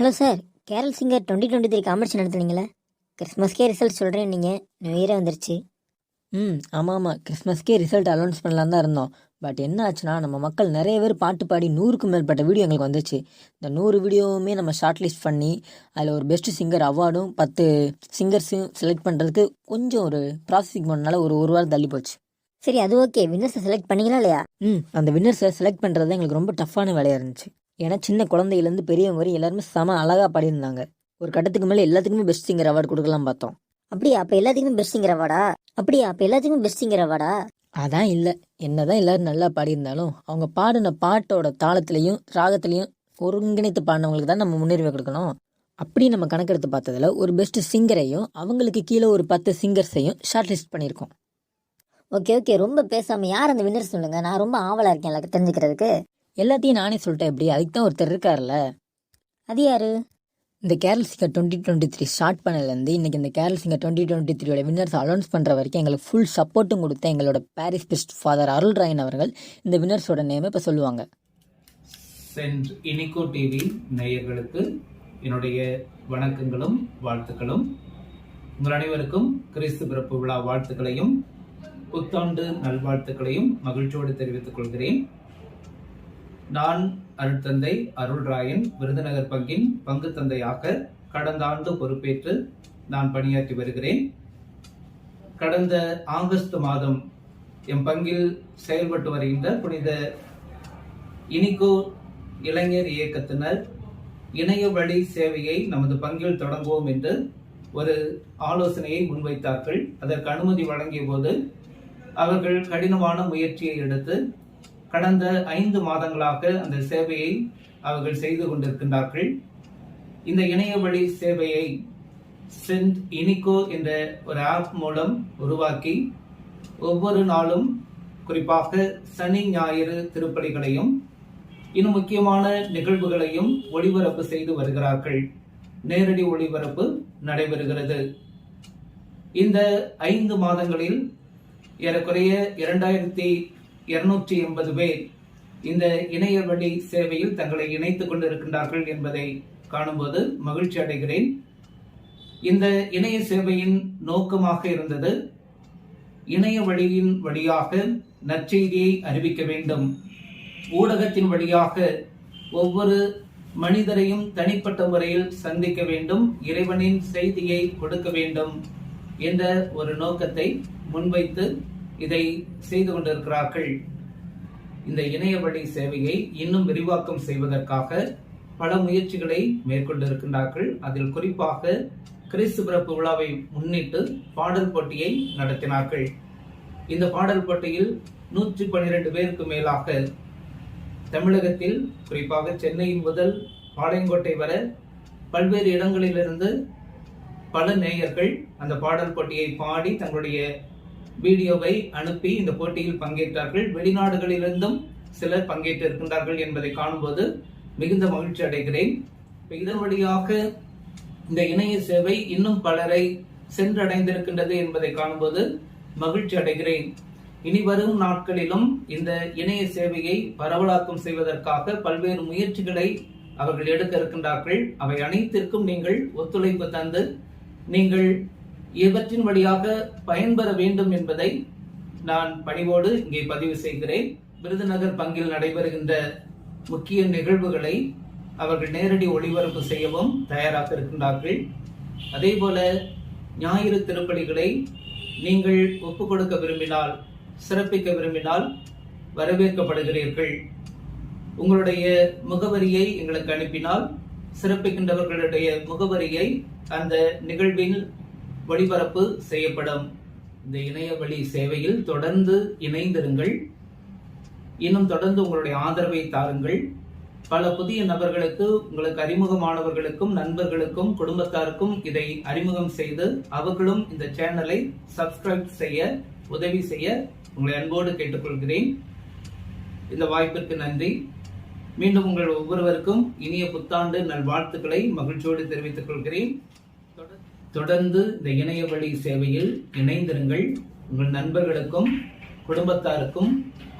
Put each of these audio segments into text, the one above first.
Hello sir, carol singer 2023 competition நடத்துனீங்களே, கிறிஸ்மஸ்க்கே result சொல்கிறேன். நீங்கள் நியூ இயரே வந்துருச்சு. ஆமாம் கிறிஸ்மஸ்க்கே ரிசல்ட் அனௌன்ஸ் பண்ணலாம் தான் இருந்தோம். பட் என்ன ஆச்சுன்னா, நம்ம மக்கள் நிறைய பேர் பாட்டு பாடி 100க்கும் மேற்பட்ட வீடியோ எங்களுக்கு வந்துச்சு. இந்த 100 வீடியோவுமே நம்ம ஷார்ட் லிஸ்ட் பண்ணி அதில் ஒரு பெஸ்ட் சிங்கர் அவார்டும் 10 சிங்கர்ஸையும் செலக்ட் பண்ணுறதுக்கு கொஞ்சம் ஒரு ப்ராசஸிங் பண்ணனால ஒரு வாரம் தள்ளி போச்சு. சரி, அது ஓகே. வின்னர்ஸை செலக்ட் பண்ணீங்களா இல்லையா? அந்த வின்னர்ஸை செலக்ட் பண்ணுறது தான் எங்களுக்கு ரொம்ப டஃப்பான வேலையாக இருந்துச்சு. ஏன்னா சின்ன குழந்தையிலேருந்து பெரியவங்க வரையும் எல்லாருமே செம அழகாக பாடியிருந்தாங்க. ஒரு கட்டத்துக்கு மேலே எல்லாத்துக்குமே பெஸ்ட் சிங்கர் அவார்டு கொடுக்கலாம் பார்த்தோம். அப்படியா? அப்போ எல்லாத்துக்குமே பெஸ்ட் சிங்கர் அவார்டா? அதான் இல்லை, என்னதான் எல்லாரும் நல்லா பாடியிருந்தாலும் அவங்க பாடின பாட்டோட தாளத்திலையும் ராகத்திலையும் ஒருங்கிணைத்து பாடினவங்களுக்கு தான் நம்ம முன்னுரிமை கொடுக்கணும். அப்படி நம்ம கணக்கெடுத்து பார்த்ததுல ஒரு பெஸ்ட் சிங்கரையும் அவங்களுக்கு கீழே ஒரு 10 சிங்கர்ஸையும் ஷார்ட் லிஸ்ட் பண்ணியிருக்கோம். ஓகே, ரொம்ப பேசாமல் யார் அந்த வின்னர் சொல்லுங்கள். நான் ரொம்ப ஆவலாக இருக்கேன் எல்லாருக்கும் தெரிஞ்சுக்கிறதுக்கு. எல்லாத்தையும் நானே சொல்லிட்டேன். எப்படி? அதுக்கு தான் ஒருத்தர் இருக்கார்ல. அது யாரு? இந்த கேரள் சிங்கர் 2023 ஸ்டார்ட் பண்ணலேருந்து இன்றைக்கி இந்த கேரள் சிங்கர் 2023 வின்னர்ஸ் அனௌன்ஸ் பண்ணுற வரைக்கும் எங்களுக்கு ஃபுல் சப்போர்ட்டும் கொடுத்த எங்களோட பாரிஸ் பெஸ்ட் ஃபாதர் அருள்ராயன் அவர்கள் இந்த வின்னர்ஸோட நேமை இப்போ சொல்லுவாங்க. சென்ட் இனிகோ டிவி நேயர்களுக்கு என்னுடைய வணக்கங்களும் வாழ்த்துக்களும். உங்கள் அனைவருக்கும் கிறிஸ்து பிறப்பு விழா வாழ்த்துக்களையும் புத்தாண்டு நல்வாழ்த்துக்களையும் மகிழ்ச்சியோடு தெரிவித்துக் கொள்கிறேன். நான் அருட்தந்தை அருள்ராயன் விருதுநகர் பங்கின் பங்கு தந்தையாக கடந்த ஆண்டு பொறுப்பேற்று நான் பணியாற்றி வருகிறேன். கடந்த ஆகஸ்ட் மாதம் என் பங்கில் செயல்பட்டு வருகின்ற புனித இனிகோ இளைஞர் இயக்கத்தினர் இணைய வழி சேவையை நமது பங்கில் தொடங்குவோம் என்று ஒரு ஆலோசனையை முன்வைத்தார்கள். அதற்கு அனுமதி வழங்கிய போது அவர்கள் கடினமான முயற்சியை எடுத்து கடந்த 5 மாதங்களாக அந்த சேவையை அவர்கள் செய்து கொண்டிருக்கின்றார்கள். இந்த இணைய வழி சேவையை சென்ட் இனிகோ என்ற ஒரு ஆப் மூலம் உருவாக்கி ஒவ்வொரு நாளும் குறிப்பாக சனி ஞாயிறு திருப்பலிகளையும் இன்னும் முக்கியமான நிகழ்வுகளையும் ஒளிபரப்பு செய்து வருகிறார்கள். நேரடி ஒளிபரப்பு நடைபெறுகிறது. இந்த 5 மாதங்களில் ஏறக்குறைய 2280 பேர் இந்த இணைய வழி சேவையில் தங்களை இணைத்துக் கொண்டிருக்கின்றார்கள் என்பதை காணும்போது மகிழ்ச்சி அடைகிறேன். இந்த இணைய சேவையின் நோக்கமாக இருந்தது இணைய வழியின் வழியாக நற்செய்தியை அறிவிக்க வேண்டும். ஊடகத்தின் வழியாக ஒவ்வொரு மனிதரையும் தனிப்பட்ட முறையில் சந்திக்க வேண்டும், இறைவனின் செய்தியை கொடுக்க வேண்டும் என்ற ஒரு நோக்கத்தை முன்வைத்து இதை செய்து கொண்டிருக்கிறார்கள். இந்த இணைய வழி சேவையை இன்னும் விரிவாக்கம் செய்வதற்காக பல முயற்சிகளை மேற்கொண்டிருக்கின்றார்கள். அதில் குறிப்பாக கிறிஸ்து பிறப்பு விழாவை முன்னிட்டு பாடல் போட்டியை நடத்தினார்கள். இந்த பாடல் போட்டியில் 112 பேருக்கு மேலாக தமிழகத்தில் குறிப்பாக சென்னை முதல் பாளையங்கோட்டை வரை பல்வேறு இடங்களிலிருந்து பல நேயர்கள் அந்த பாடல் போட்டியை பாடி தங்களுடைய வீடியோவை அனுப்பி இந்த போட்டியில் பங்கேற்றார்கள். வெளிநாடுகளிலிருந்தும் சிலர் பங்கேற்றிருக்கின்றார்கள் என்பதை காணும்போது மிகுந்த மகிழ்ச்சி அடைகிறேன். இதன் வழியாக இந்த இணைய சேவை இன்னும் பலரை சென்றடைந்திருக்கின்றது என்பதை காணும்போது மகிழ்ச்சி அடைகிறேன். இனி வரும் நாட்களிலும் இந்த இணைய சேவையை பரவலாக்கம் செய்வதற்காக பல்வேறு முயற்சிகளை அவர்கள் எடுக்க இருக்கின்றார்கள். அவை அனைத்திற்கும் நீங்கள் ஒத்துழைப்பு தந்து நீங்கள் இவற்றின் வழியாக பயன்பெற வேண்டும் என்பதை நான் பணிவோடு இங்கே பதிவு செய்கிறேன். விருதுநகர் பங்கில் நடைபெறுகின்ற முக்கிய நிகழ்வுகளை அவர்கள் நேரடி ஒளிபரப்பு செய்யவும் தயாராக இருக்கின்றார்கள். அதே போல ஞாயிறு திருப்பலிகளை நீங்கள் ஒப்புக் கொடுக்க விரும்பினால், சிறப்பிக்க விரும்பினால் வரவேற்கப்படுகிறீர்கள். உங்களுடைய முகவரியை எங்களுக்கு அனுப்பினால் சிறப்பிக்கின்றவர்களுடைய முகவரியை அந்த நிகழ்வில் ஒளிபரப்பு செய்யப்படும். இந்த இணைய வழி சேவையில் தொடர்ந்து இணைந்திருங்கள். இன்னும் தொடர்ந்து உங்களுடைய ஆதரவை தாருங்கள். பல புதிய நபர்களுக்கு, உங்களுக்கு அறிமுகமானவர்களுக்கும், நண்பர்களுக்கும், குடும்பத்தாருக்கும் இதை அறிமுகம் செய்து அவர்களும் இந்த சேனலை சப்ஸ்கிரைப் செய்ய உதவி செய்ய உங்களை அன்போடு கேட்டுக்கொள்கிறேன். இந்த வாய்ப்பிற்கு நன்றி. மீண்டும் உங்கள் ஒவ்வொருவருக்கும் இனிய புத்தாண்டு நல்வாழ்த்துக்களை மகிழ்ச்சியோடு தெரிவித்துக் கொள்கிறேன். தொடர்ந்து இந்த இணைய வழி சேவையில் இணைந்திருங்கள். உங்கள் நண்பர்களுக்கும், குடும்பத்தாருக்கும்,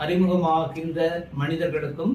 அறிமுகமாகின்ற மனிதர்களுக்கும்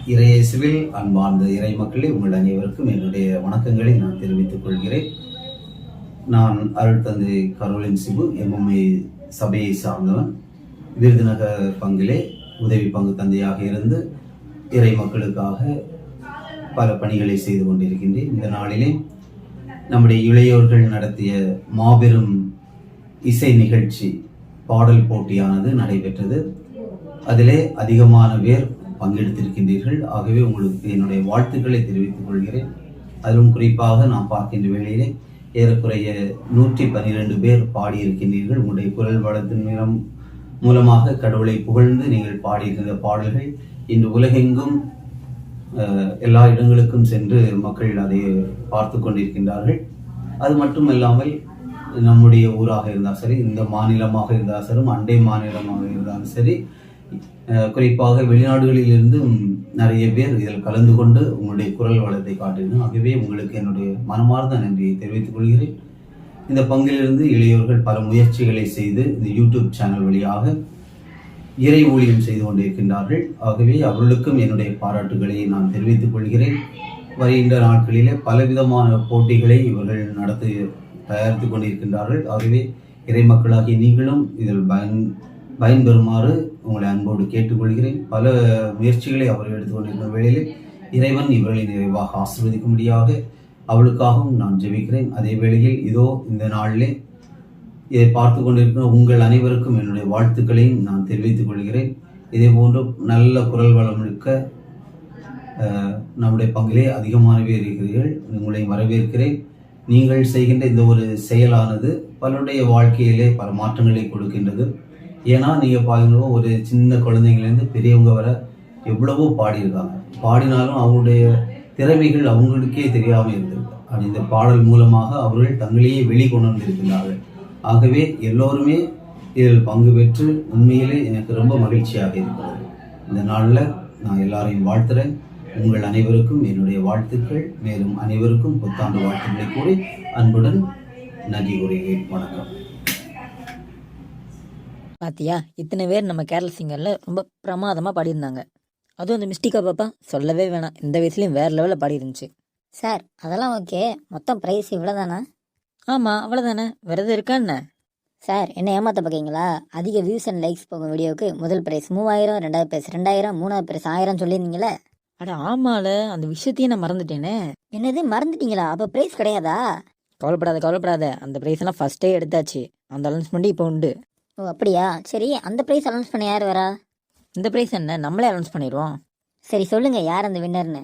இறையேசுவில் அன்பார்ந்த இறை மக்களே, உங்கள் அனைவருக்கும் என்னுடைய வணக்கங்களை நான் தெரிவித்துக் கொள்கிறேன். நான் அருள் தந்தை கரோலின் சிபு, எம்எம்ஐ சபையை சார்ந்தவன். விருதுநகர் பங்கிலே உதவி பங்கு தந்தையாக இருந்து இறை மக்களுக்காக பல பணிகளை செய்து கொண்டிருக்கின்றேன். இந்த நாளிலே நம்முடைய இளையோர்கள் நடத்திய மாபெரும் இசை நிகழ்ச்சி பாடல் போட்டியானது நடைபெற்றது. அதிலே அதிகமான பேர் பங்கெடுத்திருக்கின்றீர்கள். ஆகவே உங்களுக்கு என்னுடைய வாழ்த்துக்களை தெரிவித்துக் கொள்கிறேன். அதிலும் குறிப்பாக நான் பார்க்கின்ற வேளையிலே ஏறக்குறைய 112 பேர் பாடியிருக்கின்றீர்கள். உங்களுடைய குரல் வளத்தின் மூலமாக கடவுளை புகழ்ந்து நீங்கள் பாடியிருக்கின்ற பாடல்கள் இன்று உலகெங்கும் எல்லா இடங்களுக்கும் சென்று மக்கள் அதை பார்த்து கொண்டிருக்கின்றார்கள். அது மட்டுமல்லாமல் நம்முடைய ஊராக இருந்தாலும் சரி, இந்த மாநிலமாக இருந்தாலும் சரி, அண்டை மாநிலமாக இருந்தாலும் சரி, குறிப்பாக வெளிநாடுகளில் இருந்து நிறைய பேர் இதில் கலந்து கொண்டு உங்களுடைய குரல் வளத்தை காட்டினோம். ஆகவே உங்களுக்கு என்னுடைய மனமார்ந்த நன்றியை தெரிவித்துக் கொள்கிறேன். இந்த பங்கிலிருந்து இளையோர்கள் பல முயற்சிகளை செய்து இந்த யூடியூப் சேனல் வழியாக இறை ஊழியம் செய்து கொண்டிருக்கின்றார்கள். ஆகவே அவர்களுக்கும் என்னுடைய பாராட்டுகளை நான் தெரிவித்துக் கொள்கிறேன். வருகின்ற நாட்களிலே பலவிதமான போட்டிகளை இவர்கள் தயாரித்து கொண்டிருக்கின்றார்கள். ஆகவே இறை மக்களாகிய நீங்களும் இதில் பயன்பெறுமாறு உங்களை அன்போடு கேட்டுக்கொள்கிறேன். பல முயற்சிகளை அவர்கள் எடுத்துக்கொண்டிருக்கிற வேளையில் இறைவன் இவர்களை நிறைவாக ஆசீர்வதிக்கும்படியாக அவளுக்காகவும் நான் ஜெபிக்கிறேன். அதே வேளையில் இதோ இந்த நாளிலே இதை பார்த்து கொண்டிருக்கிற உங்கள் அனைவருக்கும் என்னுடைய வாழ்த்துக்களையும் நான் தெரிவித்துக் கொள்கிறேன். இதே போன்று நல்ல குரல் வளம் இருக்க நம்முடைய பங்கிலே அதிகமான பேர் இருக்கிறீர்கள். உங்களை வரவேற்கிறேன். நீங்கள் செய்கின்ற இந்த ஒரு செயலானது பலருடைய வாழ்க்கையிலே பல மாற்றங்களை கொடுக்கின்றது. ஏன்னா நீங்கள் பாருங்க, ஒரு சின்ன குழந்தைங்கலேருந்து பெரியவங்க வர எவ்வளவோ பாடியிருக்காங்க. பாடினாலும் அவங்களுடைய திறமைகள் அவங்களுக்கே தெரியாமல் இருந்தது. அப்படி இந்த பாடல் மூலமாக அவர்கள் தங்களையே வெளிக்கொண்டு வந்திருக்கிறார்கள். ஆகவே எல்லோருமே இதில் பங்கு பெற்று உண்மையிலே எனக்கு ரொம்ப மகிழ்ச்சியாக இருக்கிறது. இந்த நாளில் நான் எல்லாரையும் வாழ்த்துறேன். உங்கள் அனைவருக்கும் என்னுடைய வாழ்த்துக்கள். மேலும் அனைவருக்கும் புத்தாண்டு வாழ்த்துக்களை கூறி அன்புடன் நன்றி கூறுகிறேன். வணக்கம். பாத்தியா, இத்தனை பேர் நம்ம கேரள சிங்கரில் ரொம்ப பிரமாதமாக பாடியிருந்தாங்க. அதுவும் அந்த மிஸ்டிகா பாப்பா சொல்லவே வேணாம், இந்த வயசுலேயும் வேறு லெவலில் பாடிருந்துச்சு. சார் அதெல்லாம் ஓகே, மொத்தம் ப்ரைஸ் இவ்வளோதானா? ஆமாம், அவ்வளோதானே. விரதம் இருக்கா என்ன? சார் என்ன ஏமாத்த பார்க்கீங்களா? அதிக வியூஸ் அண்ட் லைக்ஸ் போகும் வீடியோவுக்கு முதல் ப்ரைஸ் 3000, ரெண்டாவது ப்ரைஸ் 2000, மூணாவது ப்ரைஸ் 1000 சொல்லியிருந்தீங்களே. அட ஆமால, அந்த விஷயத்தையே நான் மறந்துட்டேனே. என்னது மறந்துட்டீங்களா? அப்போ ப்ரைஸ் கிடையாதா? கவலைப்படாத, அந்த ப்ரைஸ் எல்லாம் ஃபர்ஸ்டே எடுத்தாச்சு. அந்த அனௌன்ஸ்மெண்ட்டு இப்போ உண்டு. ஓ அப்படியா? சரி, அந்த ப்ரைஸ் அனௌன்ஸ் பண்ண யார் வரா? இந்த ப்ரைஸ் என்ன, நம்மளே அனௌன்ஸ் பண்ணிடுவோம். சரி சொல்லுங்கள், யார் அந்த வின்னர்னு?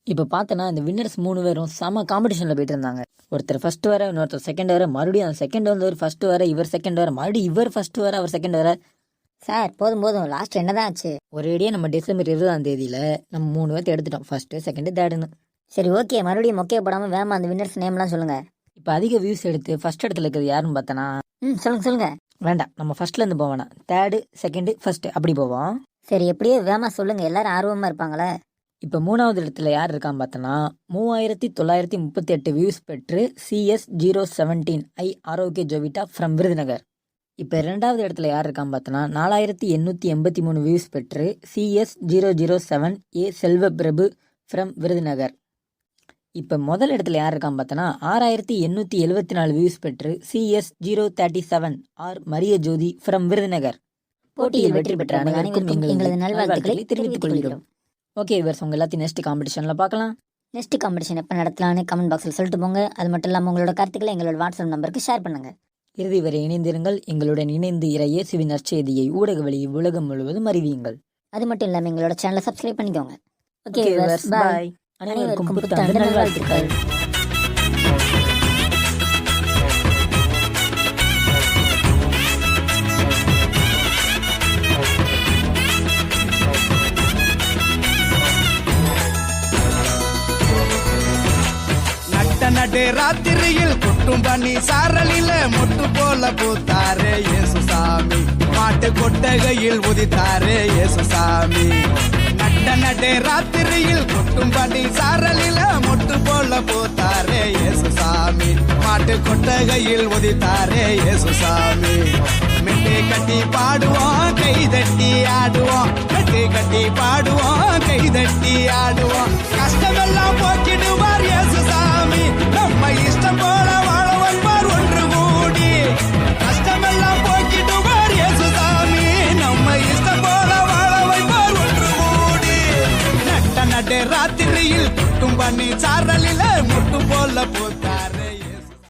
இப்போ பார்த்தோன்னா இந்த வின்னர்ஸ் 3 பேரும் செம காம்படிஷனில் போயிட்டு இருந்தாங்க. ஒருத்தர் ஃபர்ஸ்ட் வர, இன்னொருத்தர் செகண்ட் வர, மறுபடியும் அந்த செகண்ட் வந்தவர் ஃபர்ஸ்ட் வர, இவர் செகண்ட் வர, மறுபடியும் இவர் ஃபர்ஸ்ட் வர, அவர் செகண்ட் வர. சார் போதும் லாஸ்ட் என்னதான் ஆச்சு? ஒரேடியாக நம்ம டிசம்பர் 20 நம்ம 3 பேர்த்து எடுத்துட்டோம், ஃபர்ஸ்ட்டு செகண்டு தேர்டுன்னு. சரி ஓகே, மறுபடியும் மொக்கைய போடாமல் வேமா அந்த வின்னர்ஸ் நேம்லாம் சொல்லுங்கள். இப்போ அதிக வியூஸ் எடுத்து ஃபர்ஸ்ட் இடத்துல இருக்கிறது யாருன்னு பார்த்தோன்னா, சொல்லுங்க. வேண்டாம், நம்ம ஃபர்ஸ்ட்லேருந்து போவேண்ணா, தேர்டு செகண்டு ஃபர்ஸ்ட் அப்படி போவோம். சரி எப்படியே வேமா சொல்லுங்கள், எல்லாரும் ஆர்வமாக இருப்பாங்களே. இப்போ 3வது இடத்துல யார் இருக்கான்னு பார்த்தோன்னா, 3938 வியூஸ் பெற்று CS017 Aarogya Jovita from Virudhunagar. இப்போ 2வது இடத்துல யார் இருக்கான்னு பார்த்தோன்னா, 4883 வியூஸ் பெற்று CS007 செல்வ பிரபு ஃப்ரம் விருதுநகர். இப்போ முதல் இடத்துல யார் இருக்கான்னு பார்த்தோன்னா, 6874 வியூஸ் பெற்று CS037 Maria Jothi from Virudhunagar. போட்டியில் வெற்றி பெற்ற அனைவருக்கும் எங்களது நல்வாழ்த்துக்களை தெரிவித்துக் கொள்கிறோம். ஓகே இவர் உங்க எல்லாத்தையும் நெக்ஸ்ட் காம்படிஷனில் பார்க்கலாம். நெக்ஸ்ட் காம்படிஷன் எப்போ நடத்தலான்னு கமெண்ட் பாக்ஸில் சொல்லிட்டு போங்க. அது மட்டும் இல்லாமல் உங்களோட கருத்துக்களை எங்களோட வாட்ஸ்அப் நம்பருக்கு ஷேர் பண்ணுங்க. இறுதி வரை இணைந்திருங்கள். எங்களுடன் இணைந்து இயேசுவின் நற்செய்தியை ஊடக வழியை உலகம் முழுவதும் அறிவியுங்கள். அது மட்டும் இல்லாமல் எங்களோட சேனலை சப்ஸ்கிரைப் பண்ணிக்கோங்க. Okay bye. அனைவருக்கும் புத்தாண்டு நல்வாழ்த்துக்கள். நடு ராத்திரியில் கொட்டும் பனி சாரலில மொட்டு போல பூத்தாரே இயேசுசாமி, மாட்டு கொட்டகையில் உதித்தாரே இயேசுசாமி. நடு ராத்திரியில் கொட்டும் பனி சாரலில மொட்டு போல பூத்தாரே இயேசுசாமி, மாட்டு கொட்டகையில் உதித்தாரே இயேசுசாமி. மெட்டு கட்டி பாடுவோம், கை தட்டி ஆடுவோம், மெட்டு கட்டி பாடுவோம், கைதட்டி ஆடுவோம். கஷ்டமெல்லாம் போக்கிடுவார் இயேசு சாமி, நம்ம இஷ்டம் போல வாழ வைப்பார் ஒன்று கூடி. கஷ்டமெல்லாம் போக்கிடுவார் இயேசு சாமி, நம்ம இஷ்டம் போல வாழ வைப்பார் ஒன்று கூடி. நட்ட நடு ராத்திரியில் குட்டும் பண்ணி சாரலில முட்டு போல போத்த